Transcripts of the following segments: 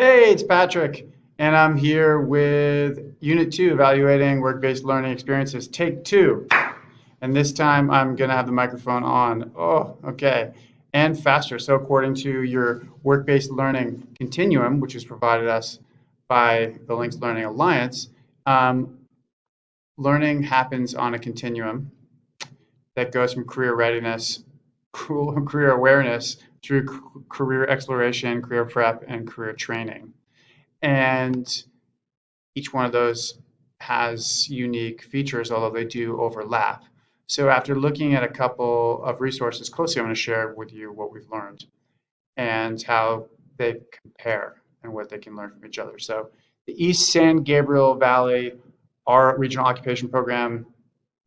Hey, it's Patrick, and I'm here with Unit 2, Evaluating Work-Based Learning Experiences, Take 2. And this time I'm going to have the microphone on. Oh, okay. And faster. So according to your Work-Based Learning Continuum, which is provided us by the Links Learning Alliance, um, learning happens on a continuum that goes from career readiness, career awareness, through career exploration, career prep, and career training. And each one of those has unique features, although they do overlap. So after looking at a couple of resources closely, I'm going to share with you what we've learned and how they compare and what they can learn from each other. So the East San Gabriel Valley, our regional occupation program,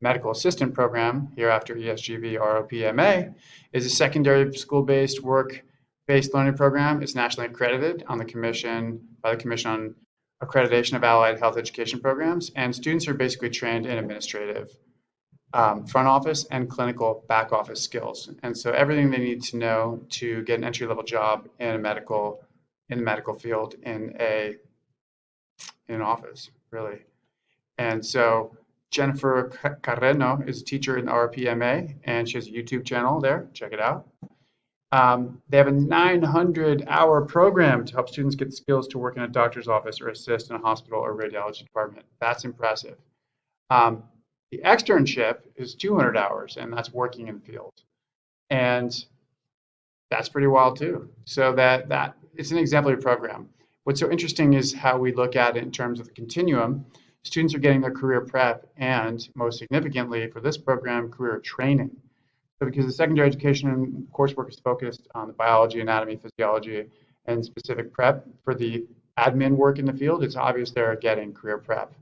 medical assistant program, hereafter ESGV ROPMA, is a secondary school-based work-based learning program. It's nationally accredited on the commission by the Commission on Accreditation of Allied Health Education Programs, and students are basically trained in administrative front office and clinical back office skills. And so everything they need to know to get an entry-level job in the medical field in an office, really. And so Jennifer Carreno is a teacher in RPMA, and she has a YouTube channel there. Check it out. They have a 900-hour program to help students get skills to work in a doctor's office or assist in a hospital or radiology department. That's impressive. The externship is 200 hours, and that's working in the field. And that's pretty wild too. So that it's an exemplary program. What's so interesting is how we look at it in terms of the continuum. Students are getting their career prep and, most significantly for this program, career training. So because the secondary education coursework is focused on the biology, anatomy, physiology, and specific prep for the admin work in the field, it's obvious they're getting career prep.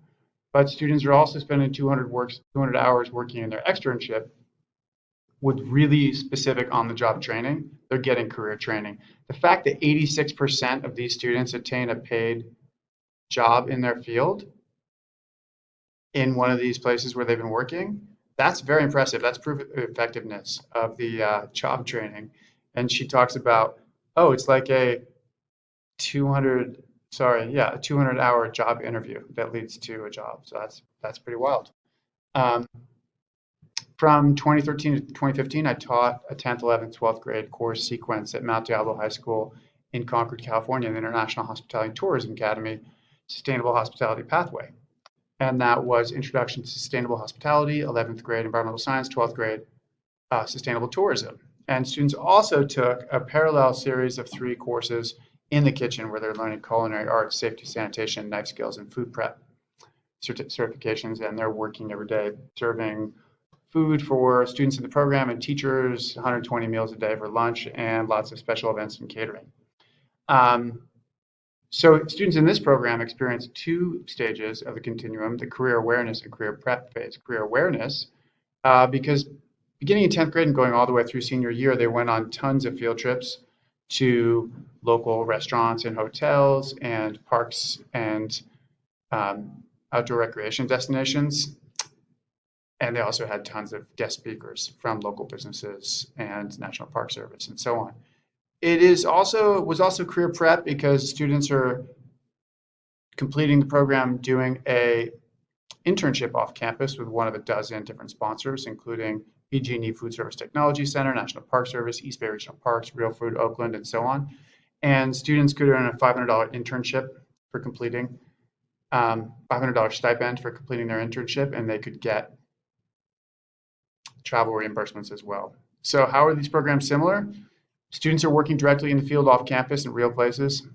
But students are also spending 200 hours working in their externship with really specific on-the-job training. They're getting career training. The fact that 86% of these students attain a paid job in their field in one of these places where they've been working, that's very impressive. That's proof of effectiveness of the job training. And she talks about, oh, it's like a 200-hour job interview that leads to a job. So that's pretty wild. From 2013 to 2015, I taught a 10th, 11th, 12th grade course sequence at Mount Diablo High School in Concord, California, in the International Hospitality and Tourism Academy Sustainable Hospitality Pathway. And that was Introduction to Sustainable Hospitality, 11th grade Environmental Science, 12th grade Sustainable Tourism. And students also took a parallel series of 3 courses in the kitchen where they're learning culinary arts, safety, sanitation, knife skills, and food prep certifications. And they're working every day serving food for students in the program and teachers, 120 meals a day for lunch, and lots of special events and catering. So students in this program experience 2 stages of the continuum, the career awareness and career prep phase. Career awareness, because beginning in 10th grade and going all the way through senior year, they went on tons of field trips to local restaurants and hotels and parks and outdoor recreation destinations. And they also had tons of guest speakers from local businesses and National Park Service and so on. It was also career prep because students are completing the program doing a internship off campus with one of a dozen different sponsors, including PG&E Food Service Technology Center, National Park Service, East Bay Regional Parks, Real Food Oakland, and so on. And students could earn a $500 internship for completing, $500 stipend for completing their internship, and they could get travel reimbursements as well. So how are these programs similar? Students are working directly in the field off campus in real places,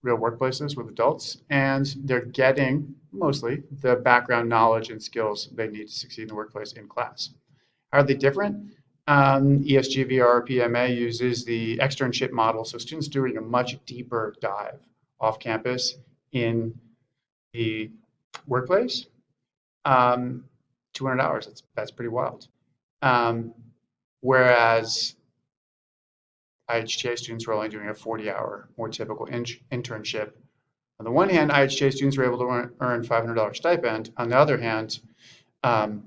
real workplaces with adults, and they're getting mostly the background knowledge and skills they need to succeed in the workplace in class. How are they different? ESGVR PMA uses the externship model, so students doing a much deeper dive off campus in the workplace. 200 hours, that's pretty wild. Whereas IHTA students were only doing a 40-hour, more typical internship. On the one hand, IHTA students were able to earn $500 stipend. On the other hand, ESGVR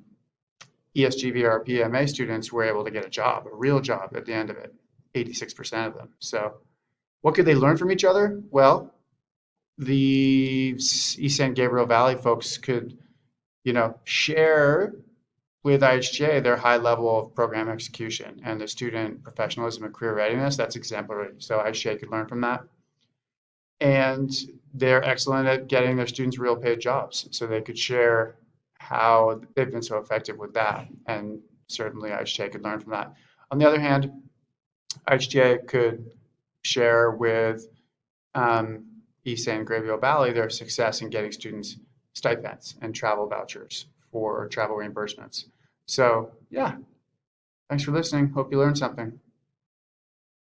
PMA students were able to get a job, a real job at the end of it, 86% of them. So what could they learn from each other? Well, the East San Gabriel Valley folks could, share with IHJ their high level of program execution and the student professionalism and career readiness. That's exemplary. So IHJ could learn from that. And they're excellent at getting their students real paid jobs. So they could share how they've been so effective with that. And certainly IHJ could learn from that. On the other hand, IHJ could share with East San Gabriel Valley their success in getting students stipends and travel vouchers for travel reimbursements. So yeah, thanks for listening. Hope you learned something.